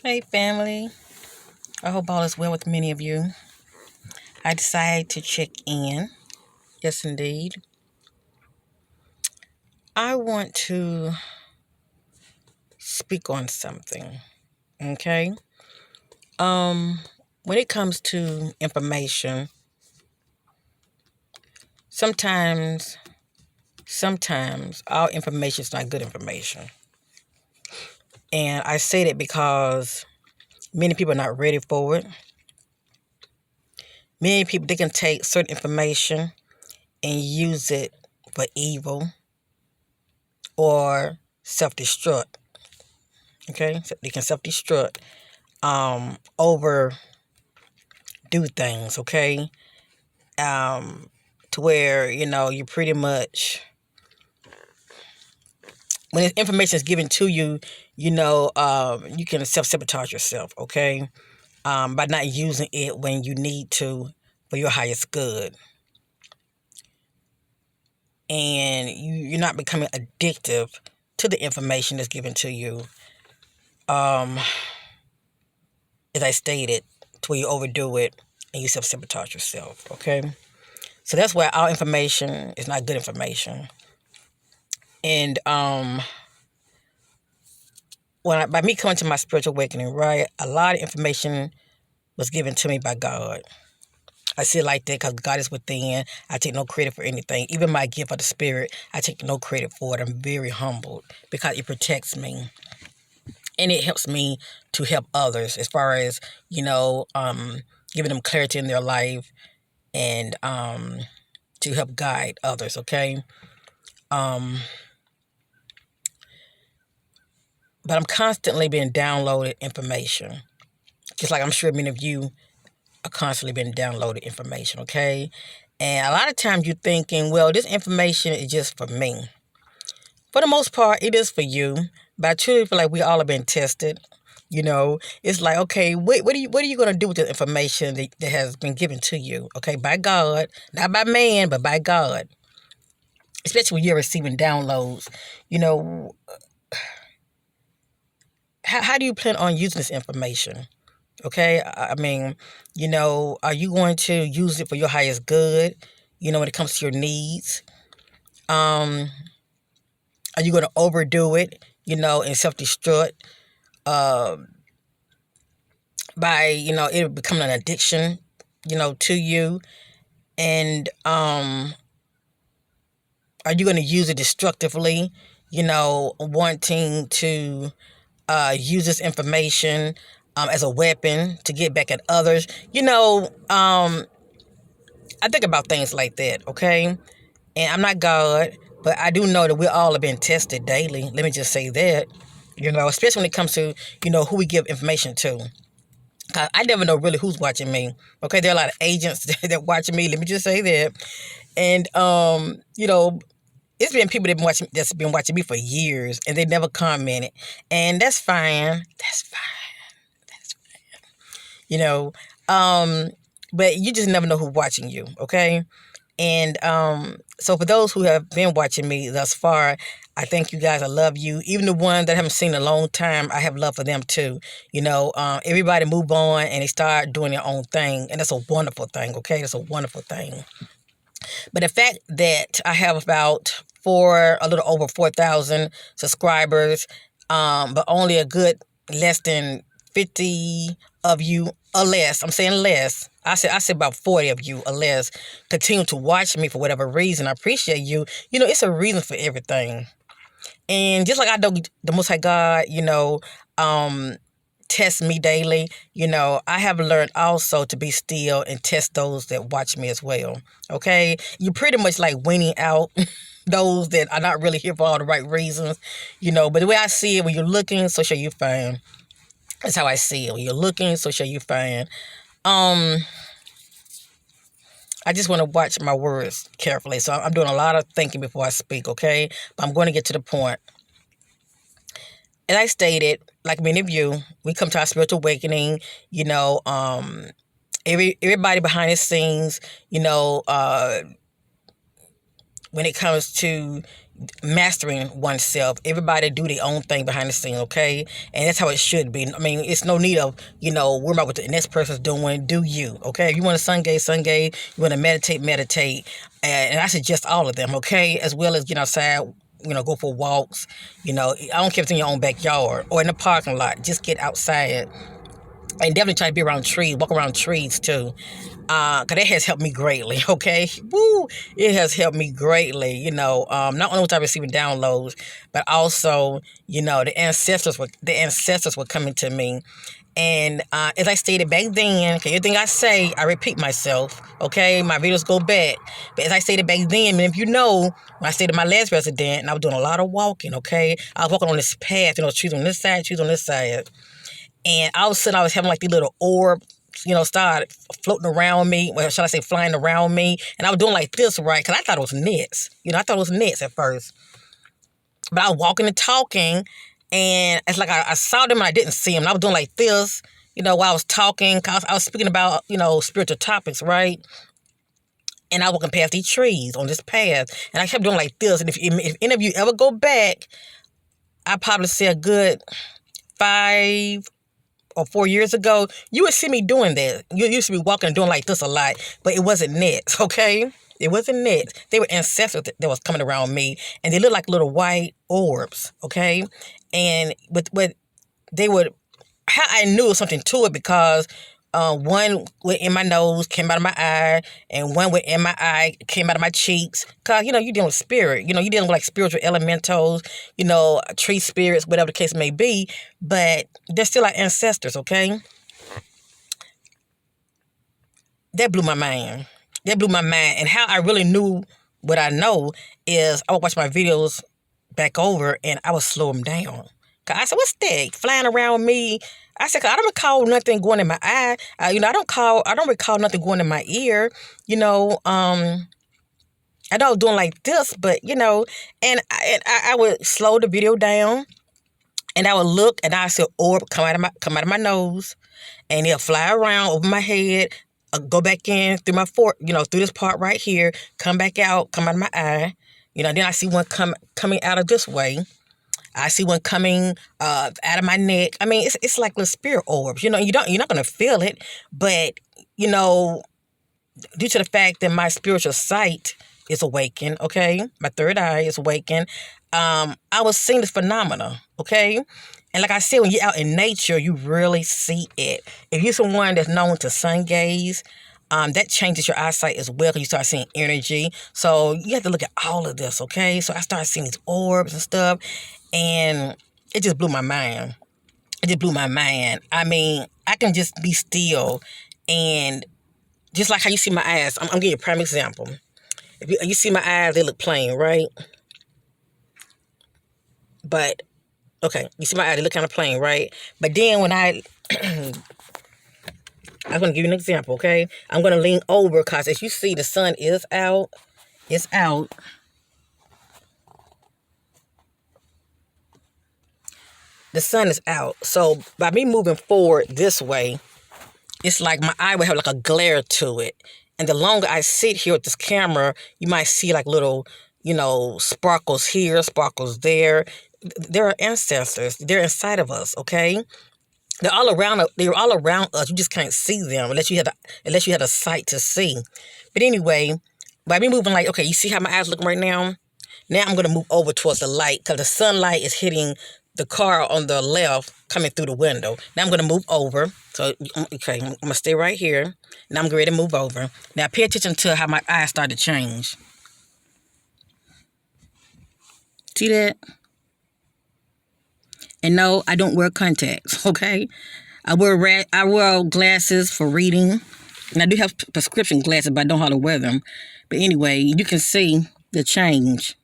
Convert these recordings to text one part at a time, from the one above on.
Hey family, I hope all is well with many of you. I decided to check in. Yes, indeed. I want to speak on something. Okay. Um, when it comes to information, sometimes, sometimes all information is not good information, and I say that because many people are not ready for it. Many people they can take certain information and use it for evil or self-destruct. Okay, so they can self-destruct, overdo things. Okay, um, to where you pretty much when information is given to you, you can self-sabotage yourself. Okay, by not using it when you need to for your highest good, and you're not becoming addictive to the information that's given to you. Um, as I stated, to where you overdo it and you self-sabotage yourself. Okay. So that's why our information is not good information. And by me coming to my spiritual awakening, right, a lot of information was given to me by God. I see it like that because God is within. I take no credit for anything. Even my gift of the Spirit, I take no credit for it. I'm very humbled because it protects me. And it helps me to help others as far as, giving them clarity in their life and to help guide others, okay? Um, but I'm constantly being downloaded information. Just like I'm sure many of you are constantly being downloaded information, okay? And a lot of times you're thinking, well, this information is just for me. For the most part, it is for you. But I truly feel like we all have been tested. It's like, okay, what are you going to do with the information that has been given to you, okay, by God, not by man, but by God. Especially when you're receiving downloads, you know, how do you plan on using this information? Okay, I mean, are you going to use it for your highest good? When it comes to your needs, are you going to overdo it? And self-destruct uh, by it becoming an addiction, to you, and are you going to use it destructively? Wanting to use this information as a weapon to get back at others. I think about things like that, okay? And I'm not God, but I do know that we all have been tested daily. Let me just say that, especially when it comes to, who we give information to. I never know really who's watching me, okay? There are a lot of agents that watching me. Let me just say that. And, it's been people that's been watching me for years, and they never commented. And that's fine. That's fine. That's you know. But you just never know who's watching you, okay? And so for those who have been watching me thus far, I thank you guys. I love you. Even the ones that I haven't seen in a long time, I have love for them too. Everybody move on and they start doing their own thing, and that's a wonderful thing, okay? That's a wonderful thing. But the fact that I have about a little over 4,000 subscribers, but only a good less than 50 of you or less. I'm saying less. I said about 40 of you or less continue to watch me for whatever reason. I appreciate you. It's a reason for everything. And just like I know the Most High God, test me daily, I have learned also to be still and test those that watch me as well. Okay? You pretty much like weaning out those that are not really here for all the right reasons, but the way I see it, when you're looking, so shall you find. That's how I see it. When you're looking, so shall you find. I just want to watch my words carefully. So I'm doing a lot of thinking before I speak, okay? But I'm going to get to the point. As I stated, like many of you, we come to our spiritual awakening, everybody behind the scenes, when it comes to mastering oneself. Everybody do their own thing behind the scene, okay? And that's how it should be. I mean, it's no need of, worrying about what the next person's doing. Do you, okay? If you want to sun gaze, you want to meditate, meditate. And I suggest all of them, okay? As well as get outside, go for walks. I don't care if it's in your own backyard or in the parking lot. Just get outside. And definitely try to be around trees, walk around trees too. Because that has helped me greatly, okay? Woo! It has helped me greatly, not only was I receiving downloads, but also, the ancestors were coming to me. And as I stated back then, because everything I say, I repeat myself, okay? My videos go back. But as I stated back then, and if you know, when I stayed at my last resident, and I was doing a lot of walking, okay? I was walking on this path, trees on this side, trees on this side. And all of a sudden, I was having like these little orbs, started floating around me. Well, shall I say flying around me? And I was doing like this, right? Because I thought it was nets. I thought it was nets at first. But I was walking and talking, and it's like I saw them and I didn't see them. And I was doing like this, while I was talking. Cause I was speaking about, spiritual topics, right? And I was walking past these trees on this path. And I kept doing like this. And if any of you ever go back, I probably say a good 5 or 4 years ago, you would see me doing that. You used to be walking and doing like this a lot, but it wasn't nets, okay? It wasn't nets. They were ancestors that was coming around me, and they looked like little white orbs, okay? And with they would, how I knew it was something to it because one went in my nose, came out of my eye, and one went in my eye, came out of my cheeks. Because, you're dealing with spirit. You're dealing with like spiritual elementals, tree spirits, whatever the case may be. But they're still our ancestors, okay? That blew my mind. That blew my mind. And how I really knew what I know is I would watch my videos back over and I would slow them down. Cause I said, what's that flying around me? I said, cause I don't recall nothing going in my eye. I don't recall nothing going in my ear. I know I was doing like this, but and I would slow the video down, and I would look, and I see an orb come out of my nose, and it'll fly around over my head, go back in through my through this part right here, come back out, come out of my eye. Then I see one coming out of this way. I see one coming out of my neck. I mean, it's like little spirit orbs. You're not gonna feel it, but due to the fact that my spiritual sight is awakened, okay, my third eye is awakened. I was seeing this phenomena, okay, and like I said, when you're out in nature, you really see it. If you're someone that's known to sun gaze, that changes your eyesight as well because you start seeing energy. So you have to look at all of this, okay? So I started seeing these orbs and stuff, and it just blew my mind. It just blew my mind. I mean, I can just be still, and just like how you see my eyes, I'm giving you a prime example. If you see my eyes, they look plain, right? But, okay, you see my eyes, they look kind of plain, right? But then when I'm going to give you an example, okay? I'm going to lean over because as you see, the sun is out. It's out. The sun is out. So by me moving forward this way, it's like my eye will have like a glare to it. And the longer I sit here with this camera, you might see like little, sparkles here, sparkles there. They're our ancestors. They're inside of us, okay? They're all around us. They're all around us. You just can't see them unless you had a sight to see. But anyway, by me moving like, okay, you see how my eyes looking right now? Now I'm going to move over towards the light because the sunlight is hitting the car on the left coming through the window. Now I'm going to move over. So, okay, I'm going to stay right here. Now I'm ready to move over. Now pay attention to how my eyes start to change. See that? And no, I don't wear contacts, okay? I wear glasses for reading. And I do have prescription glasses, but I don't know how to wear them. But anyway, you can see the change.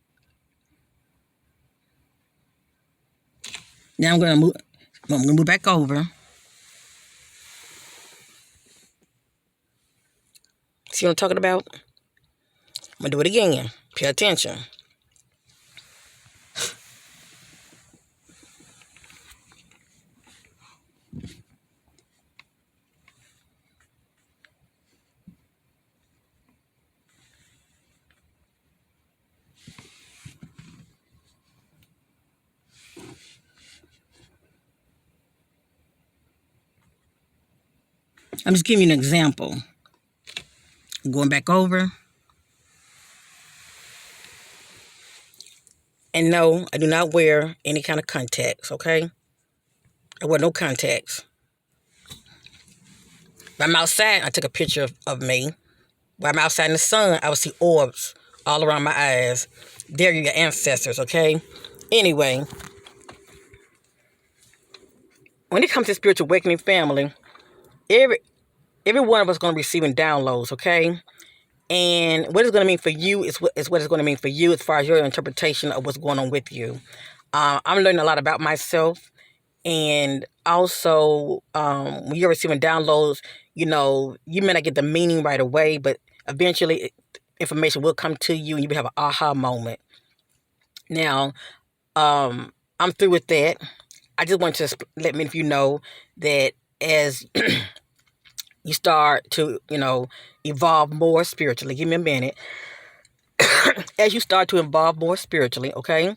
Now I'm going to move back over. See what I'm talking about? I'm going to do it again. Pay attention. I'm just giving you an example. Going back over. And no, I do not wear any kind of contacts, okay? I wear no contacts. When I'm outside, I took a picture of me. When I'm outside in the sun, I will see orbs all around my eyes. They're your ancestors, okay? Anyway, when it comes to spiritual awakening family, every one of us is going to be receiving downloads, okay? And what it's going to mean for you is what it's going to mean for you as far as your interpretation of what's going on with you. I'm learning a lot about myself. And also, when you're receiving downloads, you may not get the meaning right away, but eventually information will come to you and you will have an aha moment. Now, I'm through with that. I just want to let many of you know that as you start to, evolve more spiritually, give me a minute. As you start to evolve more spiritually, okay,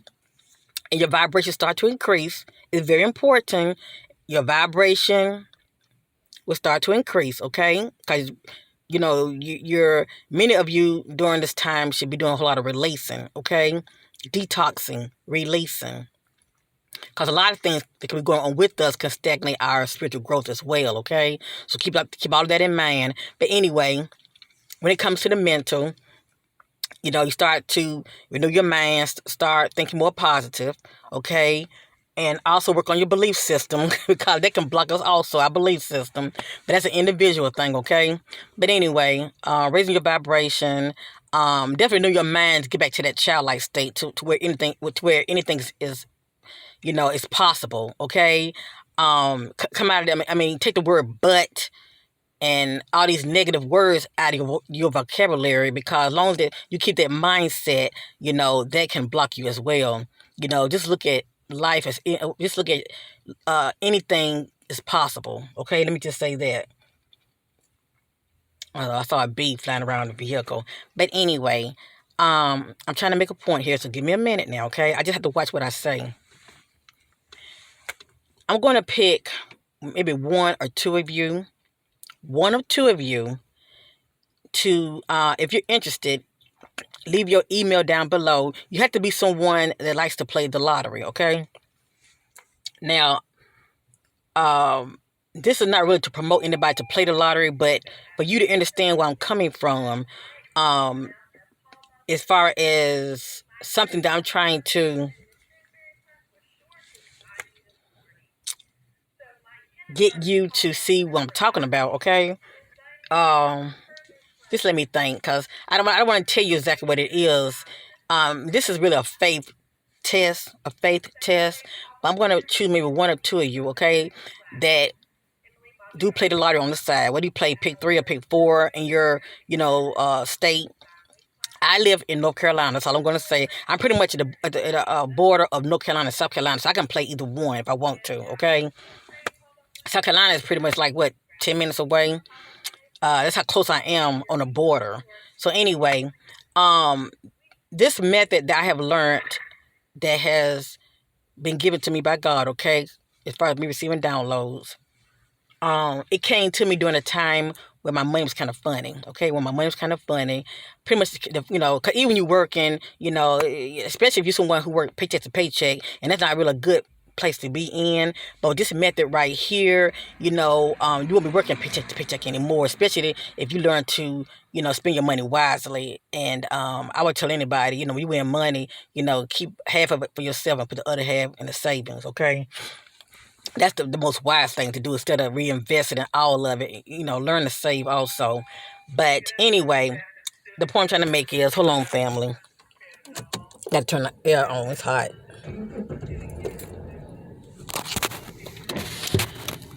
and your vibrations start to increase, it's very important. Your vibration will start to increase, okay? Because, you're many of you during this time should be doing a whole lot of releasing, okay? Detoxing, releasing. Because a lot of things that can be going on with us can stagnate our spiritual growth as well, okay? So keep all of that in mind. But anyway, when it comes to the mental, you start to renew your mind, start thinking more positive, okay? And also work on your belief system because that can block us also, our belief system. But that's an individual thing, okay? But anyway, raising your vibration, definitely renew your mind to get back to that childlike state to where anything is, is possible, okay? Come out of them. I mean, take the word but and all these negative words out of your vocabulary, because as long as you keep that mindset, that can block you as well. Just look at life as, just look at anything is possible. Okay, let me just say that. I saw a bee flying around the vehicle. But anyway, I'm trying to make a point here, so give me a minute now, okay? I just have to watch what I say. I'm going to pick maybe one or two of you to, if you're interested, leave your email down below. You have to be someone that likes to play the lottery, okay? Now, this is not really to promote anybody to play the lottery, but for you to understand where I'm coming from, as far as something that I'm trying to get you to see what I'm talking about, okay? Just let me think, because I don't want to tell you exactly what it is. This is really a faith test. But I'm going to choose maybe one or two of you, okay, that do play the lottery on the side. Whether you play pick 3 or pick 4 in your, state. I live in North Carolina, that's all I'm going to say. I'm pretty much at the border of North Carolina and South Carolina, so I can play either one if I want to, okay? South Carolina is pretty much like, 10 minutes away? That's how close I am on the border. So anyway, this method that I have learned that has been given to me by God, okay, as far as me receiving downloads, it came to me during a time when my money was kind of funny, okay? When my money was kind of funny, pretty much, because even you working, especially if you're someone who works paycheck to paycheck, and that's not really a good place to be in. But this method right here, you won't be working paycheck to paycheck anymore, especially if you learn to, spend your money wisely. And I would tell anybody, when you win money, keep half of it for yourself and put the other half in the savings, okay? That's the most wise thing to do instead of reinvesting in all of it. Learn to save also. But anyway, the point I'm trying to make is, hold on, family. Gotta turn the air on. It's hot.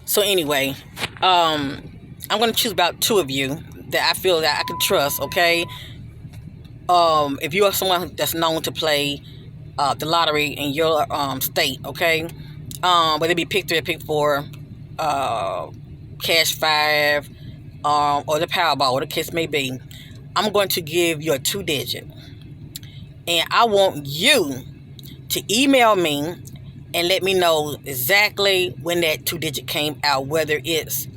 So anyway, I'm going to choose about two of you that I feel that I can trust, okay? If you are someone that's known to play the lottery in your state, okay? Whether it be pick 3 or pick 4, cash 5, or the Powerball, whatever the case may be, I'm going to give you a 2-digit. And I want you to email me and let me know exactly when that 2-digit came out, whether it's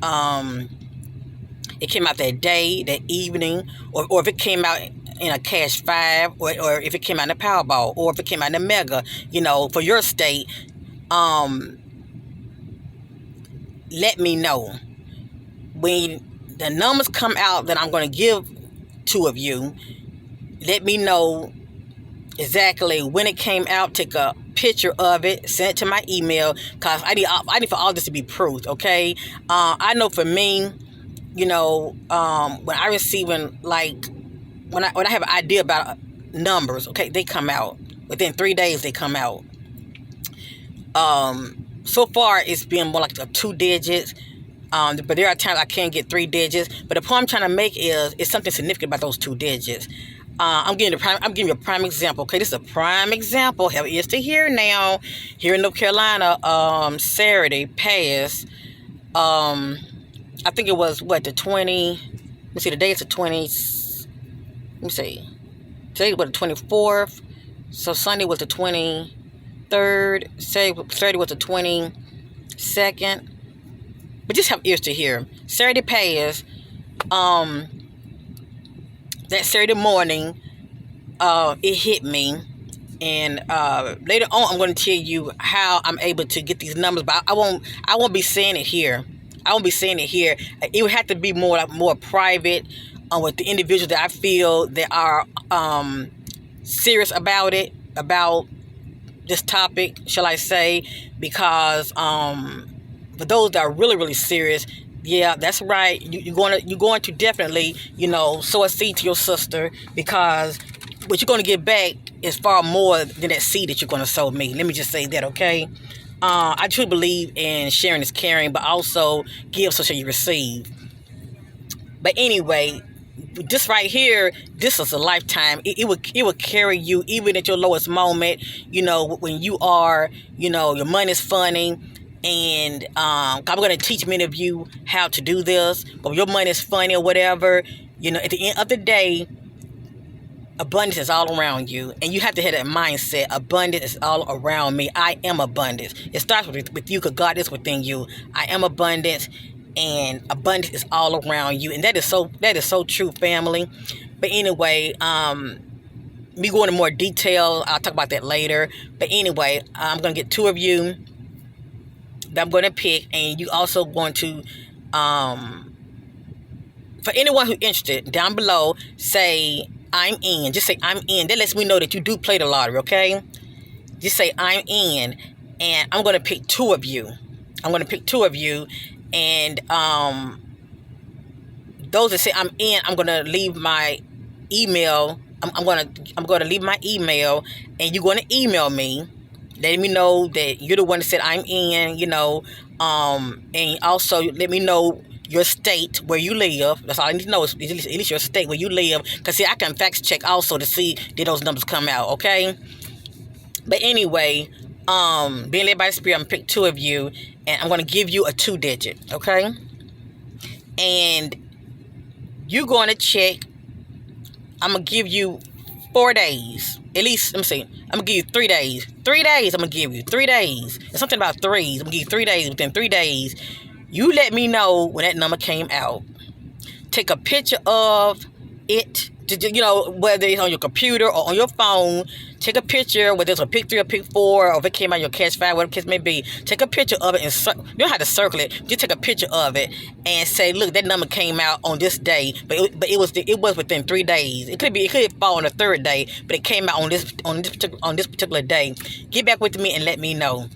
it came out that day, that evening, or if it came out in a cash 5, or if it came out in a Powerball, or if it came out in a Mega, for your state, let me know. When the numbers come out that I'm going to give 2 of you, let me know exactly when it came out. Take a picture of it, send it to my email, because I need for all this to be proof, okay? I know for me, when I receiving, like, when I have an idea about numbers, okay, they come out. Within 3 days, they come out. So far, it's been more like 2 digits. But there are times I can't get 3 digits. But the point I'm trying to make is something significant about those 2 digits. I'm giving you a prime example. Okay, this is a prime example. Have ears to hear now. Here in North Carolina, Saturday past. I think it was the 20. Let me see. Today it's the 20. Let me see. Today was the 24th. So Sunday was the 23rd. Saturday was the 22nd. But just have ears to hear. Saturday past, that Saturday morning, it hit me. And later on, I'm going to tell you how I'm able to get these numbers. But I won't be saying it here. I won't be saying it here. It would have to be more private with the individuals that I feel that are serious about it, about this topic, shall I say, because for those that are really, really serious, yeah, that's right. You're going to definitely, sow a seed to your sister, because what you're going to get back is far more than that seed that you're going to sow me. Let me just say that, okay? I truly believe in sharing is caring, but also give so shall you receive. But anyway, this right here, this is a lifetime. It will carry you even at your lowest moment. When you are, your money's funny. And I'm going to teach many of you how to do this. But when your money is funny or whatever, at the end of the day, abundance is all around you. And you have to have that mindset. Abundance is all around me. I am abundance. It starts with you, because God is within you. I am abundance, and abundance is all around you. And that is so true, family. But anyway, me going into more detail, I'll talk about that later. But anyway, I'm going to get 2 of you that I'm going to pick, and you also going to, for anyone who's interested, down below, say, I'm in. Just say, I'm in. That lets me know that you do play the lottery, okay? Just say, I'm in, and I'm going to pick 2 of you. I'm going to pick 2 of you, and those that say I'm in, I'm going to leave my email. I'm going to leave my email, and you're going to email me, letting me know that you're the one that said I'm in, and also let me know your state where you live. That's all I need to know, is at least your state where you live. Because, see, I can fact check also to see did those numbers come out, okay? But anyway, being led by the Spirit, I'm going to pick 2 of you, and I'm going to give you a 2-digit, okay? And you're going to check. I'm going to give you 4 days. At least, let me see. I'm going to give you 3 days. 3 days, I'm going to give you. 3 days. There's something about threes. I'm going to give you 3 days. Within 3 days, you let me know when that number came out. Take a picture of it. Whether it's on your computer or on your phone. Take a picture, whether it's a pick 3 or pick 4, or if it came out your cash 5, whatever the case may be. Take a picture of it, and you don't have to circle it. Just take a picture of it and say, look, that number came out on this day, but it was within 3 days. It could fall on the 3rd day, but it came out on this particular day. Get back with me and let me know.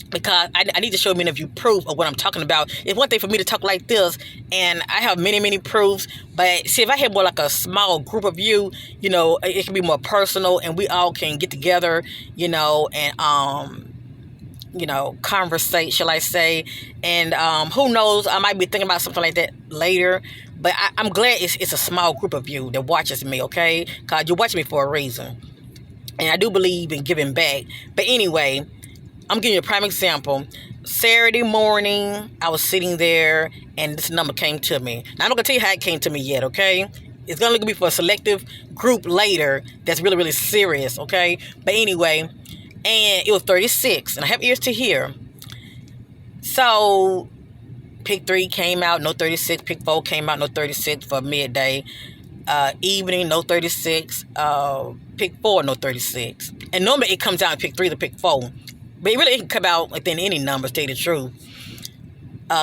Because I need to show many of you proof of what I'm talking about. It's one thing for me to talk like this, and I have many, many proofs. But see, if I had more like a small group of you, it can be more personal, and we all can get together, and conversate, shall I say. And who knows, I might be thinking about something like that later. But I'm glad it's a small group of you that watches me, okay? Because you're watching me for a reason. And I do believe in giving back. But anyway, I'm giving you a prime example. Saturday morning, I was sitting there, and this number came to me. Now, I'm not going to tell you how it came to me yet, okay? It's going to be for a selective group later that's really, really serious, okay? But anyway, and it was 36, and I have ears to hear. So, Pick 3 came out, no 36. Pick 4 came out, no 36 for midday. Evening, no 36. Pick 4, no 36. And normally it comes out in pick 3 to pick 4. But it can come out within any number, to tell you the truth.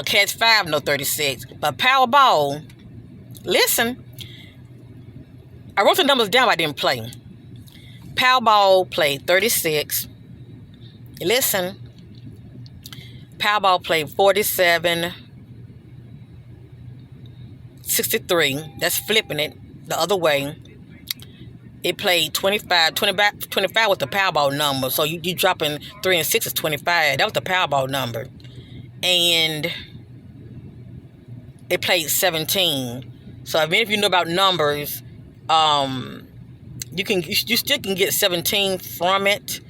Catch 5, no 36. But Powerball, listen, I wrote the numbers down, I didn't play. Powerball played 36. Listen, Powerball played 47, 63. That's flipping it the other way. It played 25. 25 was the Powerball number. So you dropping 3 and 6 is 25. That was the Powerball number. And it played 17. So if you know about numbers, you still can get 17 from it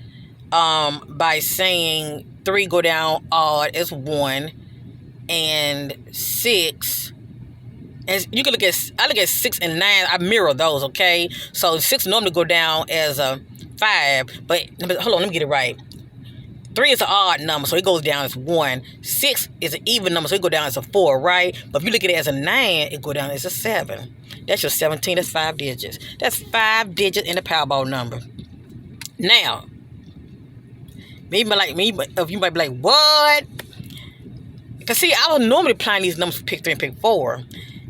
by saying 3 go down odd as 1 and 6. And you can I look at 6 and 9. I mirror those, okay? So 6 normally go down as a 5, but hold on, let me get it right. 3 is an odd number, so it goes down as 1. 6 is an even number, so it goes down as a 4, right? But if you look at it as a 9, it go down as a 7. That's your 17. That's 5 digits. That's 5 digits in the Powerball number. Now, maybe like me, if you might be like, what? Because see, I was normally playing these numbers for pick 3 and pick 4.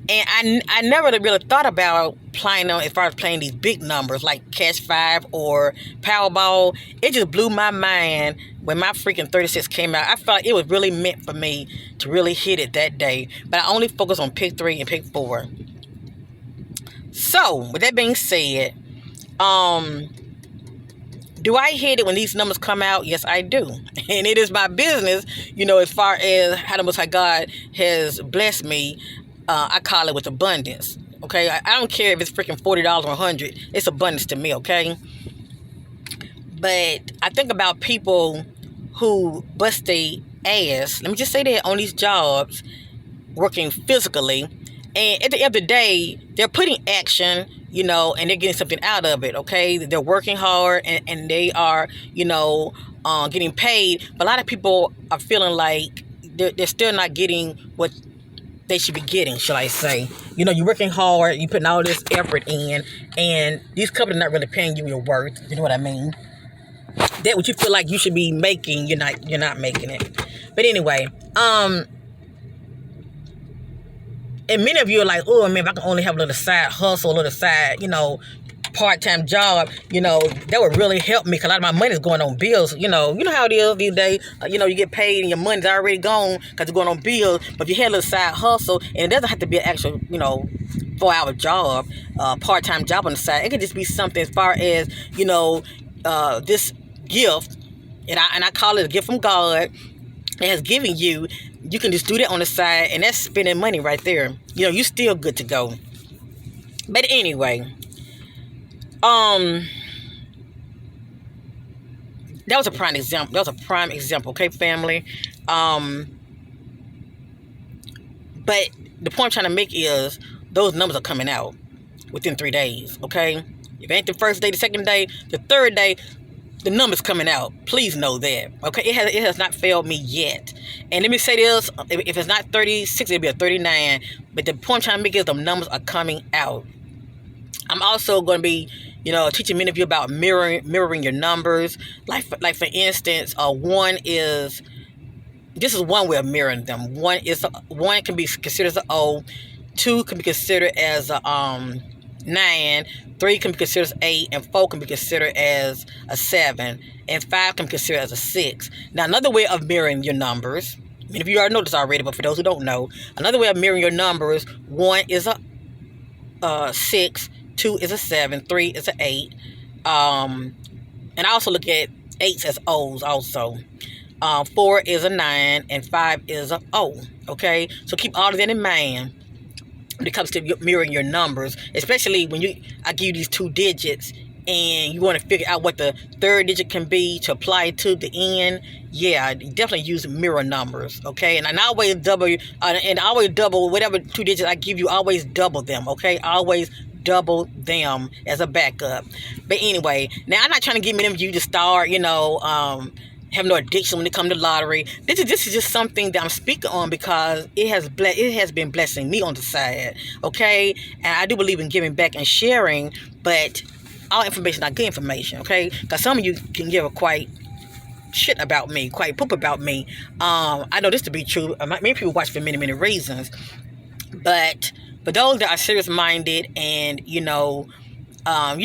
And I never really thought about playing them as far as playing these big numbers like Catch 5 or Powerball. It just blew my mind when my freaking 36 came out. I felt like it was really meant for me to really hit it that day. But I only focused on pick 3 and pick 4. So, with that being said, do I hit it when these numbers come out? Yes, I do. And it is my business, as far as how the Most High God has blessed me. I call it with abundance, okay? I don't care if it's freaking $40 or $100. It's abundance to me, okay? But I think about people who bust their ass, let me just say that, on these jobs, working physically. And at the end of the day, they're putting action, and they're getting something out of it, okay? They're working hard and they are, getting paid. But a lot of people are feeling like they're still not getting what they should be getting, shall I say. You're working hard, you're putting all this effort in, and these companies are not really paying you your worth. You know what I mean? That what you feel like you should be making, you're not making it. But anyway, and many of you are like, oh man, if I can only have a little side hustle, a little side, part-time job, that would really help me, because a lot of my money is going on bills. You know how it is these days. You get paid and your money's already gone because it's going on bills. But if you had a little side hustle, and it doesn't have to be an actual, 4-hour job, part-time job on the side. It could just be something as far as, this gift, and I call it a gift from God. It has given you. You can just do that on the side, and that's spending money right there. You're still good to go. But anyway, that was a prime example. Okay, family. But the point I'm trying to make is those numbers are coming out within 3 days. Okay, if it ain't the first day, the second day, the third day, the numbers coming out. Please know that. Okay, it has not failed me yet. And let me say this: if it's not 36, it'll be a 39. But the point I'm trying to make is the numbers are coming out. I'm also going to be, teaching many of you about mirroring your numbers. Like for instance, this is one way of mirroring them. One can be considered as an O, 2 can be considered as a 9, 3 can be considered as 8, and 4 can be considered as a 7, and 5 can be considered as a 6. Now, another way of mirroring your numbers, many of you already know this already, but for those who don't know, another way of mirroring your numbers, 1 is a 6, 2 is a 7, 3 is an 8. And I also look at 8s as O's also. 4 is a 9, and 5 is a O. Okay? So keep all of that in mind when it comes to mirroring your numbers, especially when I give you these 2 digits and you want to figure out what the third digit can be to apply to the end. Yeah, definitely use mirror numbers, okay? And I always double whatever 2 digits I give you, always double them, okay? Always double them as a backup. But anyway, now I'm not trying to get many of you to start, have no addiction when it comes to lottery. This is just something that I'm speaking on because it has been blessing me on the side, okay? And I do believe in giving back and sharing, but all information not good information, okay? Because some of you can give a quite shit about me, quite poop about me. I know this to be true. Many people watch for many, many reasons, but for those that are serious minded and you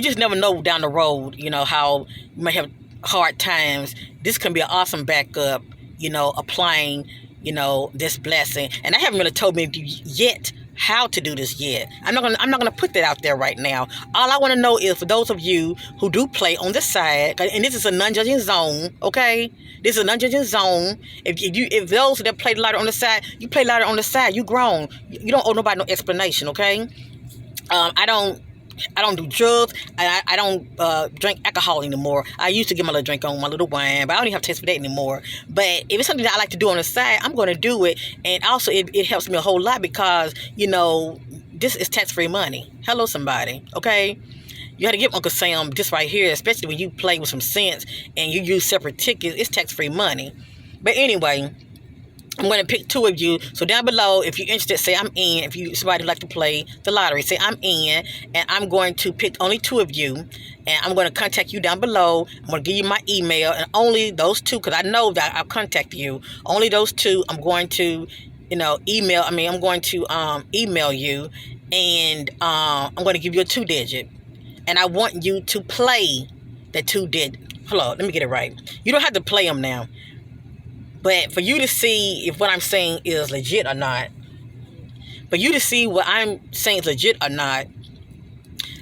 just never know down the road, how you might have hard times. This can be an awesome backup, applying, this blessing. And I haven't really told me yet how to do this yet. I'm not gonna put that out there right now. All I want to know is for those of you who do play on the side, and this is a non-judging zone, okay? This is a non-judging zone. If those that play the lottery on the side, you play lottery on the side, you grown. You don't owe nobody no explanation, okay? I don't do drugs. I don't drink alcohol anymore. I used to get my little drink on my little wine, but I don't even have taste for that anymore. But if it's something that I like to do on the side, I'm going to do it. And also, it helps me a whole lot because, this is tax-free money. Hello, somebody, okay? You got to give Uncle Sam this right here, especially when you play with some sense and you use separate tickets. It's tax-free money. But anyway, I'm going to pick 2 of you. So down below, if you're interested, say I'm in. If you somebody like to play the lottery, say I'm in. And I'm going to pick only 2 of you. And I'm going to contact you down below. I'm going to give you my email. And only those 2, because I know that I'll contact you. Only those 2 I'm going to, email. I'm going to email you. And I'm going to give you a 2-digit. And I want you to play the 2-digit. Hold on, let me get it right. You don't have to play them now. But for you to see if what I'm saying is legit or not, for you to see what I'm saying is legit or not,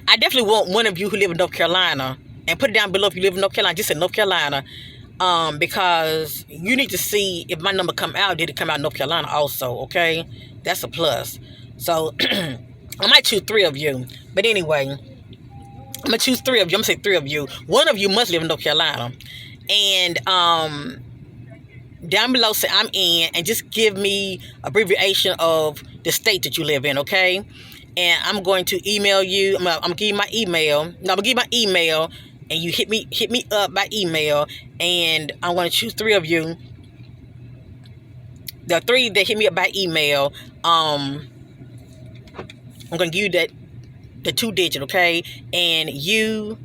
I definitely want one of you who live in North Carolina, and put it down below if you live in North Carolina, just in North Carolina, because you need to see if my number come out, did it come out in North Carolina also, okay? That's a plus. So, I might choose 3 of you. But anyway, I'm going to choose 3 of you. I'm going to say 3 of you. One of you must live in North Carolina. And, down below say I'm in and just give me abbreviation of the state that you live in, okay? And I'm going to email you. I'm gonna give you my email. No, I'm gonna give you my email and you hit me up by email, and I'm gonna choose 3 of you. The 3 that hit me up by email, I'm gonna give you the 2-digit, okay? And you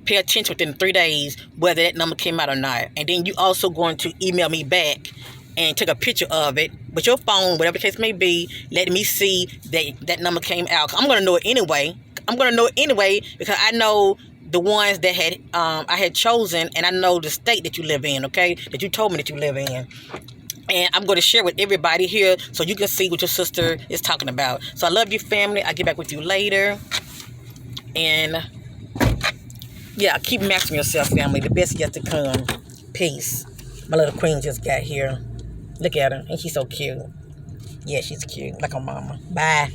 pay attention within 3 days whether that number came out or not. And then you also going to email me back and take a picture of it with your phone, whatever the case may be, letting me see that number came out. I'm going to know it anyway. I'm going to know it anyway because I know the ones that I had chosen, and I know the state that you live in, okay, that you told me that you live in. And I'm going to share with everybody here so you can see what your sister is talking about. So I love you, family. I'll get back with you later. And yeah, keep maxing yourself, family. The best yet to come. Peace. My little queen just got here. Look at her. Ain't she so cute? Yeah, she's cute. Like her mama. Bye.